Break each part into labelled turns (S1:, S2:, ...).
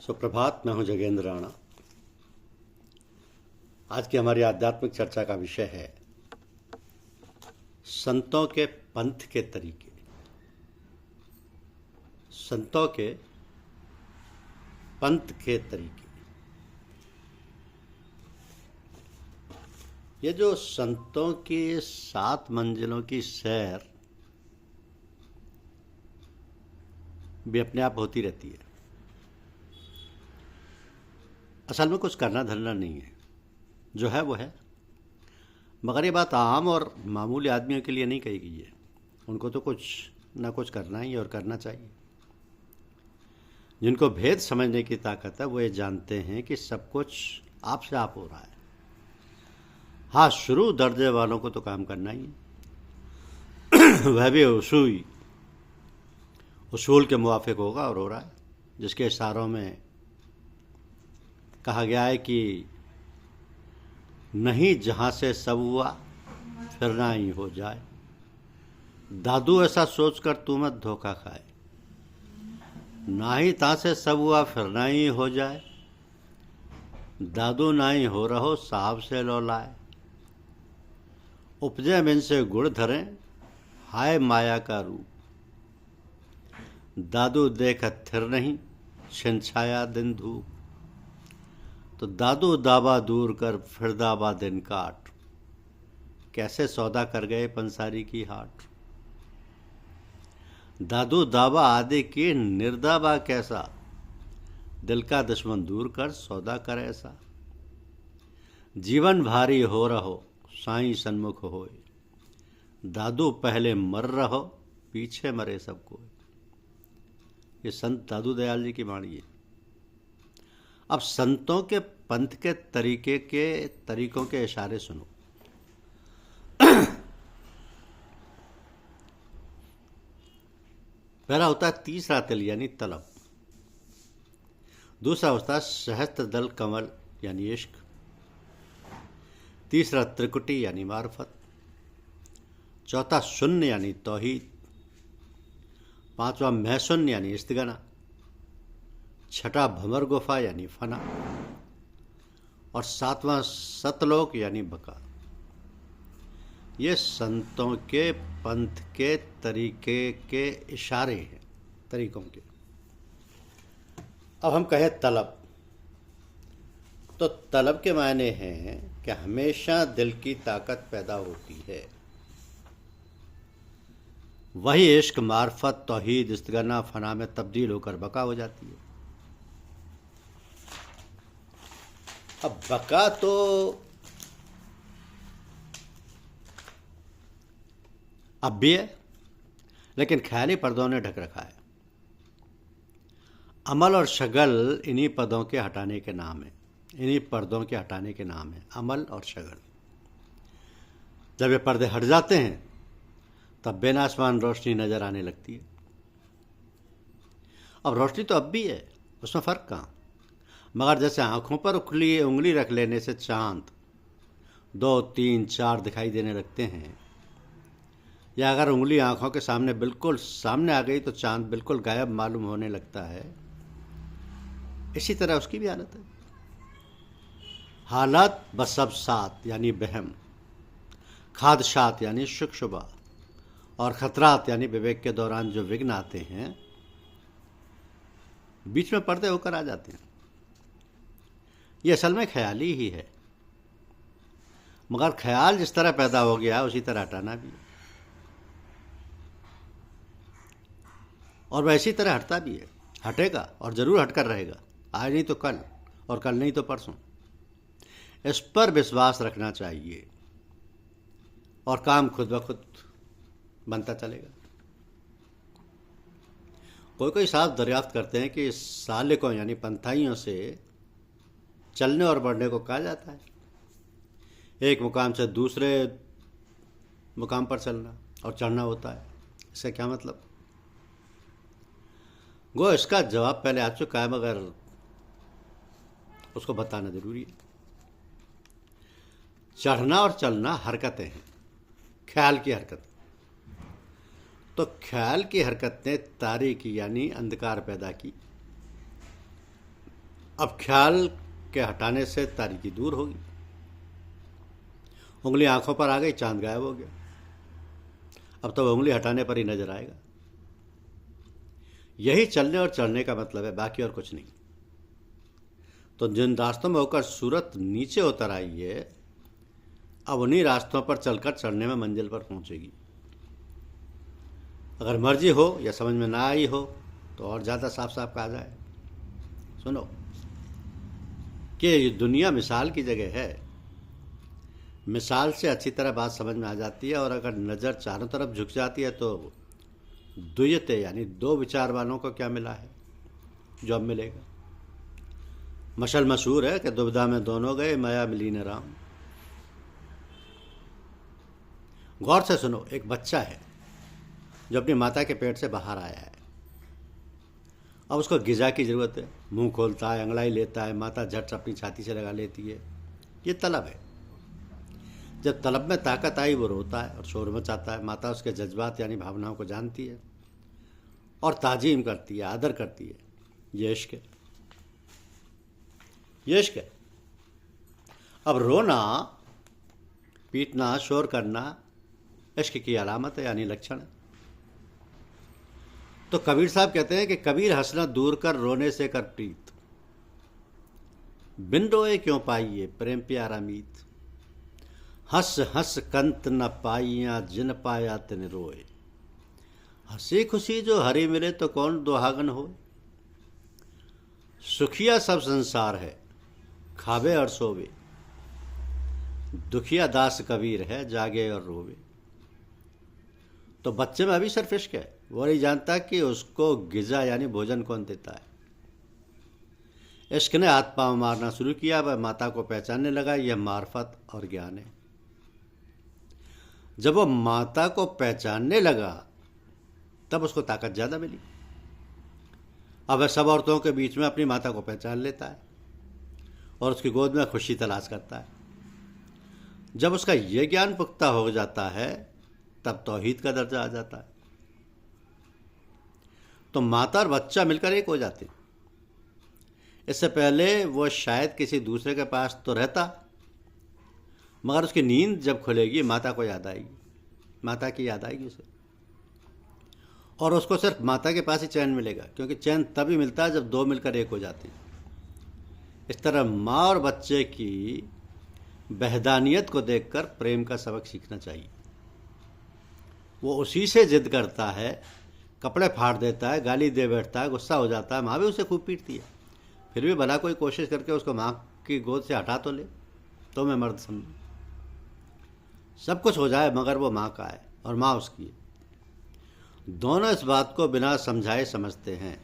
S1: सुप्रभात। मैं हूं जगेंद्र राणा। आज की हमारी आध्यात्मिक चर्चा का विषय है संतों के पंथ के तरीके। संतों के पंथ के तरीके। ये जो संतों की 7 मंजिलों की सैर भी अपने आप होती रहती है। असल में कुछ करना धरना नहीं है, जो है वो है। मगर ये बात आम और मामूली आदमियों के लिए नहीं कही गई है। उनको तो कुछ ना कुछ करना ही और करना चाहिए। जिनको भेद समझने की ताकत है वो ये जानते हैं कि सब कुछ आप से आप हो रहा है। हाँ, शुरू दर्जे वालों को तो काम करना ही है। वह भी उसूल के मुवाफिक होगा और हो रहा है, जिसके इशारों में कहा गया है कि नहीं जहाँ से सब हुआ फिर ना ही हो जाए। दादू ऐसा सोचकर तू मत धोखा खाए। ना ही ता से सब हुआ फिर ना ही हो जाए। दादू ना ही हो रहो साहब से लो लाए। उपजे बिन से गुड़ धरें हाय माया का रूप। दादू देख थिर नहीं छिन छाया दिन धूप। तो दादू दाबा दूर कर फिर दाबा दिन काट। कैसे सौदा कर गए पंसारी की हाट। दादू दाबा आदि की निर्दाबा कैसा। दिल का दुश्मन दूर कर सौदा कर ऐसा। जीवन भारी हो रहो साईं सन्मुख होए। दादू पहले मर रहो पीछे मरे सबको। ये संत दादू दयाल जी की वाणी है। अब संतों के पंथ के तरीकों के इशारे सुनो। पहला होता है तीसरा तिल यानी तलब। दूसरा होता है सहस्त्र दल कमल यानी इश्क। तीसरा त्रिकुटी यानी मार्फत। चौथा शून्य यानी तौहीद। पांचवा महशून्य यानी इस्तिगना। छठा भंवर गुफा यानी फना। और सातवां सतलोक यानी बका। ये संतों के पंथ के तरीके के इशारे हैं, तरीकों के। अब हम कहें तलब, तो तलब के मायने हैं कि हमेशा दिल की ताकत पैदा होती है। वही इश्क मार्फत तौहीद इस्तिगना फना में तब्दील होकर बका हो जाती है। अब बका तो अब भी है, लेकिन ख्याली पर्दों ने ढक रखा है। अमल और शगल इन्हीं पदों के हटाने के नाम है, इन्हीं पर्दों के हटाने के नाम है, अमल और शगल। जब ये पर्दे हट जाते हैं तब बेनासमान रोशनी नजर आने लगती है। अब रोशनी तो अब भी है, उसमें फर्क कहाँ। मगर जैसे आंखों पर उंगली रख लेने से चांद 2, 3, 4 दिखाई देने लगते हैं, या अगर उंगली आंखों के सामने बिल्कुल सामने आ गई तो चांद बिल्कुल गायब मालूम होने लगता है, इसी तरह उसकी भी हालत है। हालत बसब सात यानी बहम, खादशात यानी शुकशुबा, और खतरात यानी विवेक के दौरान जो विघ्न आते हैं, बीच में पर्दे होकर आ जाते हैं। ये असल में ख्याली ही है, मगर ख्याल जिस तरह पैदा हो गया है उसी तरह हटाना भी है, और वैसी तरह हटता भी है। हटेगा और जरूर हटकर रहेगा, आज नहीं तो कल, और कल नहीं तो परसों। इस पर विश्वास रखना चाहिए और काम खुद ब खुद बनता चलेगा। कोई साफ दरियाफ्त करते हैं कि सालिकों यानी पंथाइयों से चलने और बढ़ने को कहा जाता है। एक मुकाम से दूसरे मुकाम पर चलना और चढ़ना होता है। इसका क्या मतलब? गो इसका जवाब पहले आ चुका है, मगर उसको बताना जरूरी है। चढ़ना और चलना हरकतें हैं, ख्याल की हरकत। तो ख्याल की हरकत ने तारीकी यानी अंधकार पैदा की। अब ख्याल के हटाने से तारीकी दूर होगी। उंगली आंखों पर आ गई, चांद गायब हो गया। अब तो उंगली हटाने पर ही नजर आएगा। यही चलने और चढ़ने का मतलब है, बाकी और कुछ नहीं। तो जिन रास्तों में होकर सूरत नीचे उतर आई है, अब उन्हीं रास्तों पर चलकर चढ़ने में मंजिल पर पहुंचेगी। अगर मर्जी हो या समझ में ना आई हो तो और ज़्यादा साफ साफ कहा जाए, सुनो कि ये दुनिया मिसाल की जगह है। मिसाल से अच्छी तरह बात समझ में आ जाती है, और अगर नज़र चारों तरफ झुक जाती है तो द्वैते यानी दो विचार वालों को क्या मिला है जो अब मिलेगा। मशल मशहूर है कि दुविधा में दोनों गए, माया मिली न राम। गौर से सुनो, एक बच्चा है जो अपनी माता के पेट से बाहर आया है। अब उसको ग़िज़ा की ज़रूरत है। मुंह खोलता है, अंगड़ाई लेता है, माता झट से अपनी छाती से लगा लेती है। ये तलब है। जब तलब में ताकत आई वो रोता है और शोर मचाता है। माता उसके जज्बात यानी भावनाओं को जानती है और ताजीम करती है, आदर करती है। ये इश्क है, ये इश्क है। अब रोना, पीटना, शोर करना इश्क की अलामत है यानी लक्षण है। तो कबीर साहब कहते हैं कि कबीर हंसना दूर कर, रोने से कर प्रीत। बिन रोए क्यों पाइए प्रेम प्यारा मीत। हंस हंस कंत न पाइया, जिन पाया तिन रोए। हंसी खुशी जो हरी मिले तो कौन दुहागन हो। सुखिया सब संसार है, खावे और सोवे। दुखिया दास कबीर है, जागे और रोवे। तो बच्चे में अभी सिर्फ इश्क है, वो नहीं जानता कि उसको ग़िज़ा यानी भोजन कौन देता है। इश्क ने हाथ पांव मारना शुरू किया, वह माता को पहचानने लगा। यह मार्फत और ज्ञान है। जब वो माता को पहचानने लगा तब उसको ताकत ज़्यादा मिली। अब वह सब औरतों के बीच में अपनी माता को पहचान लेता है और उसकी गोद में खुशी तलाश करता है। जब उसका ये ज्ञान पुख्ता हो जाता है तब तौहीद का दर्जा आ जाता है। तो माता और बच्चा मिलकर एक हो जाते। इससे पहले वो शायद किसी दूसरे के पास तो रहता, मगर उसकी नींद जब खुलेगी माता को याद आएगी, माता की याद आएगी उसे, और उसको सिर्फ माता के पास ही चैन मिलेगा, क्योंकि चैन तभी मिलता है जब दो मिलकर एक हो जाती है। इस तरह माँ और बच्चे की बहदानियत को देखकर प्रेम का सबक सीखना चाहिए। वो उसी से जिद करता है, कपड़े फाड़ देता है, गाली दे बैठता है, गुस्सा हो जाता है। माँ भी उसे खूब पीटती है, फिर भी भला कोई कोशिश करके उसको माँ की गोद से हटा तो ले, तो मैं मर्द समझूं। सब कुछ हो जाए मगर वो माँ का है और माँ उसकी है। दोनों इस बात को बिना समझाए समझते हैं।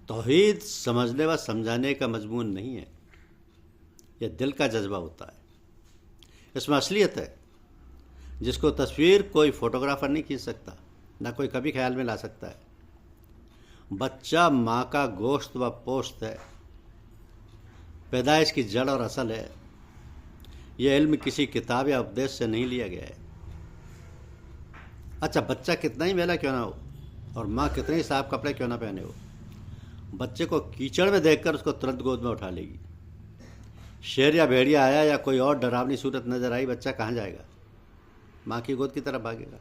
S1: तौहीद समझने व समझाने का मजमून नहीं है, यह दिल का जज्बा होता है। इसमें असलियत है जिसको तस्वीर कोई फोटोग्राफर नहीं खींच सकता, ना कोई कभी ख्याल में ला सकता है। बच्चा माँ का गोश्त व पोश्त है, पैदाइश की जड़ और असल है। यह इल्म किसी किताब या उपदेश से नहीं लिया गया है। अच्छा, बच्चा कितना ही मेला क्यों ना हो और माँ कितने ही साफ कपड़े क्यों ना पहने हो, बच्चे को कीचड़ में देखकर उसको तुरंत गोद में उठा लेगी। शेर या भेड़िया आया या कोई और डरावनी सूरत नजर आई, बच्चा कहाँ जाएगा? माँ की गोद की तरफ भागेगा।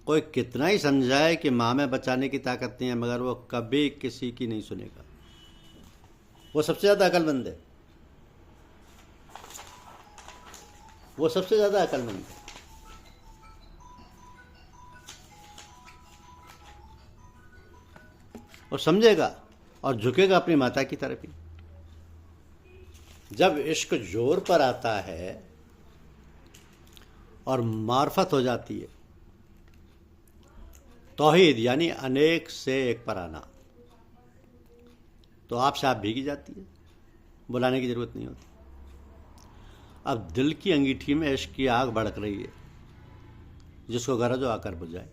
S1: कोई कितना ही समझाए कि माँ में बचाने की ताकत नहीं है, मगर वो कभी किसी की नहीं सुनेगा। वो सबसे ज़्यादा अक्लमंद है, वो सबसे ज़्यादा अक्लमंद है। और समझेगा और झुकेगा अपनी माता की तरफ ही। जब इश्क जोर पर आता है और मार्फत हो जाती है, तौहीद यानी अनेक से एक पर आना, तो आपसे आप भीगी जाती है, बुलाने की जरूरत नहीं होती। अब दिल की अंगीठी में इश्क की आग भड़क रही है, जिसको गरज हो आकर बुझाए।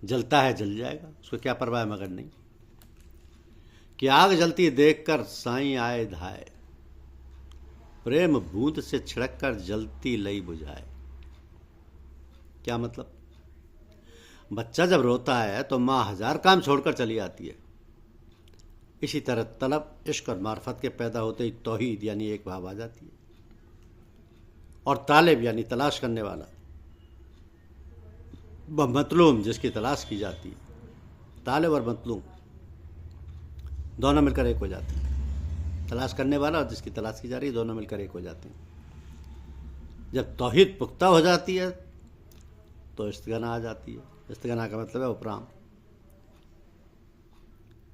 S1: जलता है जल जाएगा, उसको क्या परवाह है मगर नहीं कि आग जलती देखकर साईं आए धाए, प्रेम बूंद से छिड़क कर जलती लई बुझाए। क्या मतलब? बच्चा जब रोता है तो माँ हजार काम छोड़कर चली आती है, इसी तरह तलब, इश्क और मार्फत के पैदा होते ही तौहीद यानी एक भाव आ जाती है। और तालिब यानी तलाश करने वाला, व मतलूम जिसकी तलाश की जाती है। तालिब और मतलूम दोनों मिलकर एक हो जाते हैं। तलाश करने वाला और जिसकी तलाश की जा रही है दोनों मिलकर एक हो जाते हैं। जब तौहीद पुख्ता हो जाती है तो इस्तिग़ना आ जाती है। इस्तिग़ना का मतलब है उपराम।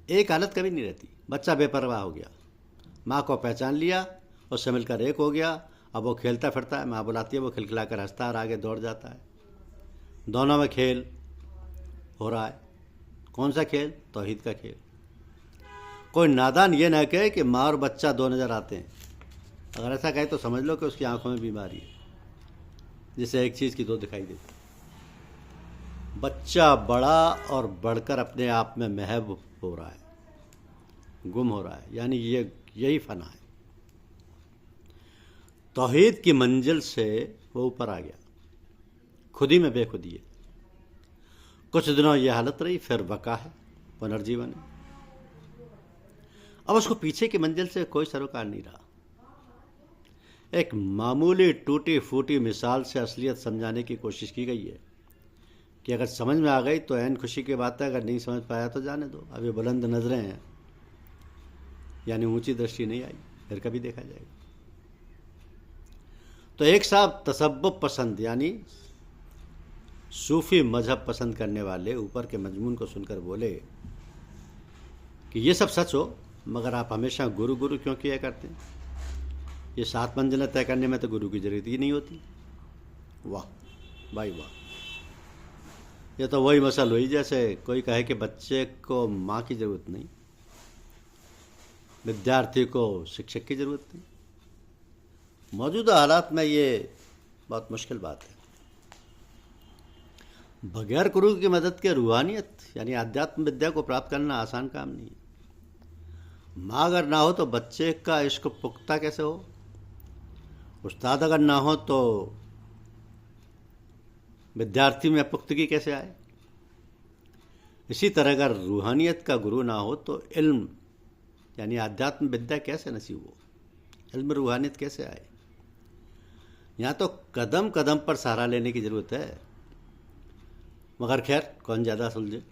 S1: एक हालत कभी नहीं रहती। बच्चा बेपरवाह हो गया, माँ को पहचान लिया, उससे मिलकर एक हो गया। अब वो खेलता फिरता है, माँ बुलाती है, वो खिलखिलाकर हंसता है और आगे दौड़ जाता है। दोनों में खेल हो रहा है। कौन सा खेल? तौहीद का खेल। कोई नादान ये ना कहे कि माँ और बच्चा दो नज़र आते हैं। अगर ऐसा कहे तो समझ लो कि उसकी आंखों में बीमारी है, जिसे एक चीज़ की दो दिखाई देती। बच्चा बड़ा और बढ़कर अपने आप में महव हो रहा है, गुम हो रहा है, यानी यही फना है। तौहीद की मंजिल से वो ऊपर आ गया, खुदी में बेखुदी है। कुछ दिनों ये हालत रही, फिर बका है, पुनर्जीवन है। अब उसको पीछे की मंजिल से कोई सरोकार नहीं रहा। एक मामूली टूटी फूटी मिसाल से असलियत समझाने की कोशिश की गई है कि अगर समझ में आ गई तो ऐन खुशी की बात है, अगर नहीं समझ पाया तो जाने दो। अब ये बुलंद नजरें हैं, यानी ऊंची दृष्टि नहीं आई, फिर कभी देखा जाएगा। तो एक साहब तसब्बुब पसंद यानी सूफी मजहब पसंद करने वाले ऊपर के मजमून को सुनकर बोले कि ये सब सच हो, मगर आप हमेशा गुरु गुरु क्यों किया करते हैं? ये 7 मंजिलें तय करने में तो गुरु की जरूरत ही नहीं होती। वाह भाई वाह, ये तो वही मसल हुई जैसे कोई कहे कि बच्चे को माँ की जरूरत नहीं, विद्यार्थी को शिक्षक की जरूरत नहीं। मौजूदा हालात में ये बहुत मुश्किल बात है। बगैर गुरु की मदद के रूहानियत यानी आध्यात्म विद्या को प्राप्त करना आसान काम नहीं है। माँ अगर ना हो तो बच्चे का इश्क पुख्ता कैसे हो? उस्ताद अगर ना हो तो विद्यार्थी में पुख्तगी कैसे आए? इसी तरह अगर रूहानियत का गुरु ना हो तो इल्म यानी आध्यात्म विद्या कैसे नसीब हो? इल्म रूहानियत कैसे आए? यहाँ तो कदम कदम पर सहारा लेने की जरूरत है। मगर खैर, कौन ज़्यादा सुलझे।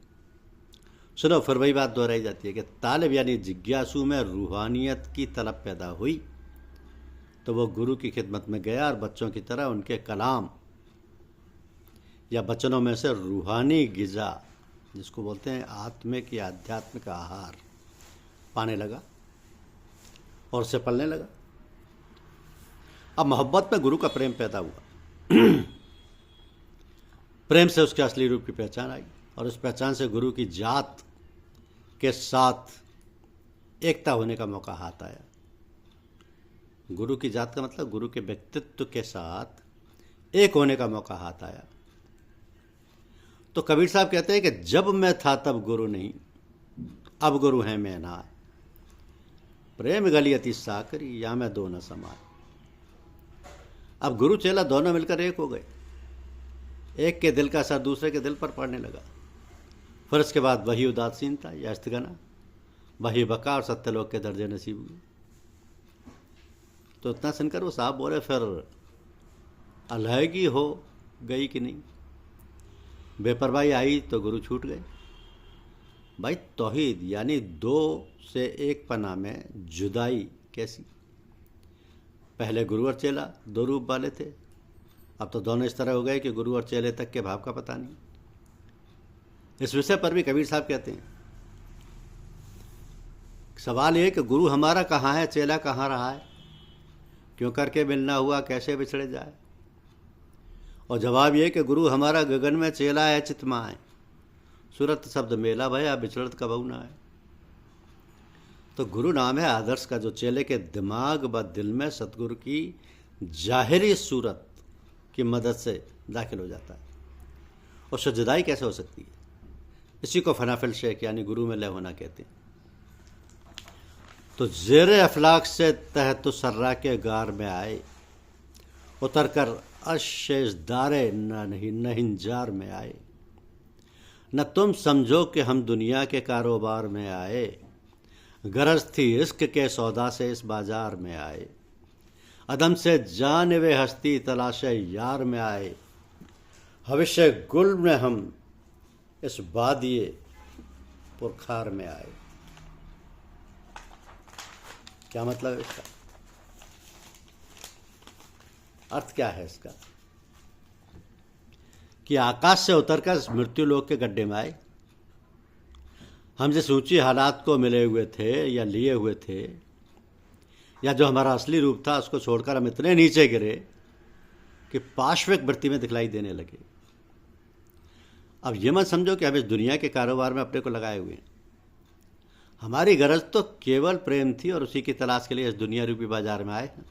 S1: सुनो, फिर वही बात दोहराई जाती है कि तालिब यानी जिज्ञासु में रूहानियत की तलब पैदा हुई तो वो गुरु की खिदमत में गया और बच्चों की तरह उनके कलाम या वचनों में से रूहानी गिज़ा, जिसको बोलते हैं आत्मिक या आध्यात्मिक आहार, पाने लगा और उसे पलने लगा। अब मोहब्बत में गुरु का प्रेम पैदा हुआ। प्रेम से उसके असली रूप की पहचान आई और उस पहचान से गुरु की जात के साथ एकता होने का मौका हाथ आया। गुरु की जात का मतलब गुरु के व्यक्तित्व के साथ एक होने का मौका हाथ आया। तो कबीर साहब कहते हैं कि जब मैं था तब गुरु नहीं, अब गुरु है मैं ना। प्रेम गली अति साकरी, या मैं दो न समाए। अब गुरु चेला दोनों मिलकर एक हो गए। एक के दिल का असर दूसरे के दिल पर पड़ने लगा। फिर उसके बाद वही उदासीनता या इस्तिग़ना, वही बका और सत्यलोक के दर्जे नसीब हुए। तो इतना सुनकर वो साहब बोले, फिर अलहगी हो गई कि नहीं? बेपरवाही आई तो गुरु छूट गए। भाई तौहीद यानी दो से एक पना में जुदाई कैसी? पहले गुरु और चेला दो रूप वाले थे, अब तो दोनों इस तरह हो गए कि गुरु और चेले तक के भाव का पता नहीं। इस विषय पर भी कबीर साहब कहते हैं, सवाल ये कि गुरु हमारा कहाँ है, चेला कहाँ रहा है, क्यों करके मिलना हुआ, कैसे बिछड़े जाए? और जवाब ये कि गुरु हमारा गगन में, चेला है चितमा है। सूरत शब्द मेला भया, बिछड़त कबहू ना है। तो गुरु नाम है आदर्श का, जो चेले के दिमाग व दिल में सतगुरु की जाहिरी सूरत की मदद से दाखिल हो जाता है। उससे जुदाई कैसे हो सकती है? इसी को फनाफिल शेख यानी गुरु में लय होना कहते हैं। तो ज़ेर अफलाक से तहत सर्रा के गार में आए, उतर कर अशेषदारे नहिंजार में आए। न तुम समझो कि हम दुनिया के कारोबार में आए, गरज थी इश्क के सौदा से इस बाजार में आए, अदम से जान वे हस्ती तलाशे यार में आए, भविष्य गुल में हम इस बादिए पुरखार में आए। क्या मतलब है इसका? अर्थ क्या है इसका? कि आकाश से उतरकर मृत्यु लोक के गड्ढे में आए, हम जिस ऊंची हालात को मिले हुए थे या लिए हुए थे, या जो हमारा असली रूप था, उसको छोड़कर हम इतने नीचे गिरे कि पार्श्विक वृत्ति में दिखलाई देने लगे। अब ये मत समझो कि हम इस दुनिया के कारोबार में अपने को लगाए हुए हैं। हमारी गरज तो केवल प्रेम थी और उसी की तलाश के लिए इस दुनिया रूपी बाजार में आए हैं।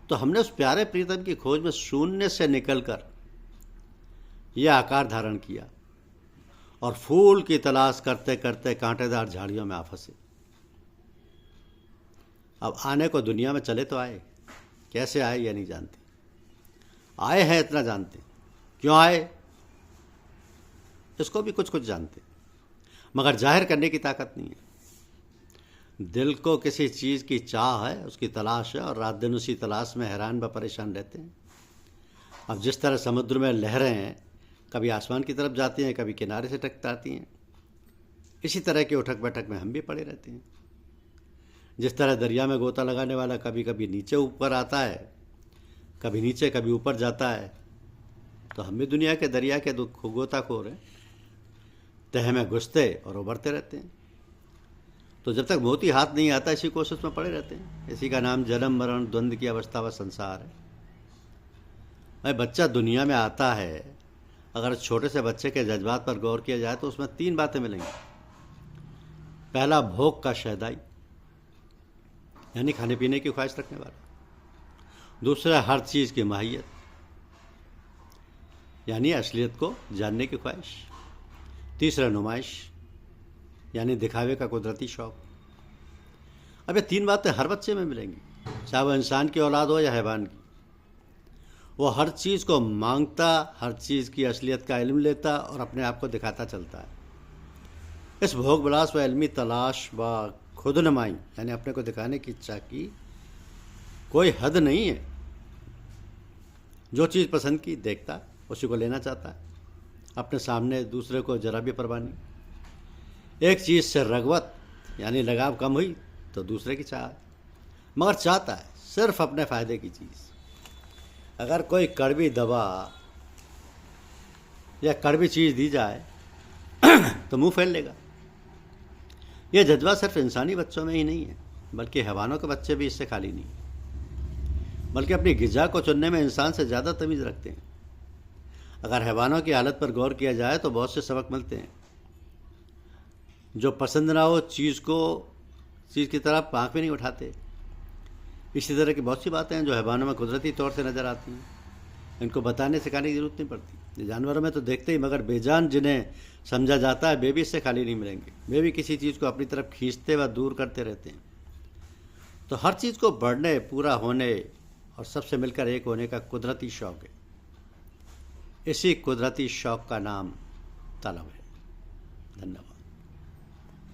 S1: तो हमने उस प्यारे प्रीतम की खोज में शून्य से निकलकर यह आकार धारण किया और फूल की तलाश करते करते कांटेदार झाड़ियों में आ फंसे। अब आने को दुनिया में चले तो आए, कैसे आए यह नहीं जानते, आए हैं इतना जानते, क्यों आए इसको भी कुछ कुछ जानते, मगर जाहिर करने की ताकत नहीं है। दिल को किसी चीज़ की चाह है, उसकी तलाश है, और रात दिन उसी तलाश में हैरान व परेशान रहते हैं। अब जिस तरह समुद्र में लहरें हैं, कभी आसमान की तरफ जाती हैं, कभी किनारे से टकराती हैं, इसी तरह के उठक बैठक में हम भी पड़े रहते हैं। जिस तरह दरिया में गोता लगाने वाला कभी कभी नीचे ऊपर आता है, कभी नीचे कभी ऊपर जाता है, तो हम भी दुनिया के दरिया के गोताखोर हैं, तह में घुसते और उभरते रहते हैं। तो जब तक मोती हाथ नहीं आता, इसी कोशिश में पड़े रहते हैं। इसी का नाम जन्म मरण द्वंद्व की अवस्था व संसार है। भाई, बच्चा दुनिया में आता है, अगर छोटे से बच्चे के जज्बात पर गौर किया जाए तो उसमें 3 बातें मिलेंगी। पहला, भोग का शहदाई, यानी खाने पीने की ख्वाहिश रखने वाला। दूसरा, हर चीज़ की माहियत, यानी असलियत को जानने की ख्वाहिश। तीसरा, नुमाइश, यानी दिखावे का कुदरती शौक। अब ये 3 बातें हर बच्चे में मिलेंगी, चाहे वह इंसान की औलाद हो या हैवान की। वो हर चीज़ को मांगता, हर चीज़ की असलियत का इल्म लेता और अपने आप को दिखाता चलता है। इस भोग विलास व इल्मी तलाश व खुद नुमाई, यानी अपने को दिखाने की इच्छा की कोई हद नहीं है। जो चीज़ पसंद की देखता, उसी को लेना चाहता है, अपने सामने दूसरे को जरा भी परवाह नहीं। एक चीज़ से रगबत यानी लगाव कम हुई तो दूसरे की चाह, मगर चाहता है सिर्फ अपने फ़ायदे की चीज़। अगर कोई कड़वी दवा या कड़वी चीज़ दी जाए तो मुंह फेर लेगा। यह जज्बा सिर्फ इंसानी बच्चों में ही नहीं है, बल्कि हैवानों के बच्चे भी इससे खाली नहीं, बल्कि अपनी ग़िज़ा को चुनने में इंसान से ज़्यादा तमीज़ रखते हैं। अगर हैवानों की हालत पर गौर किया जाए तो बहुत से सबक मिलते हैं। जो पसंद ना हो चीज़ की तरफ आँख भी नहीं उठाते। इसी तरह की बहुत सी बातें हैं जो हैवानों में कुदरती तौर से नज़र आती हैं, इनको बताने सिखाने की ज़रूरत नहीं पड़ती। जानवरों में तो देखते ही, मगर बेजान जिन्हें समझा जाता है, वे भी इससे खाली नहीं मिलेंगे। वे भी किसी चीज़ को अपनी तरफ खींचते व दूर करते रहते हैं। तो हर चीज़ को बढ़ने, पूरा होने और सबसे मिलकर एक होने का कुदरती शौक़ है। इसी कुदरती शौक़ का नाम तलब है। धन्यवाद।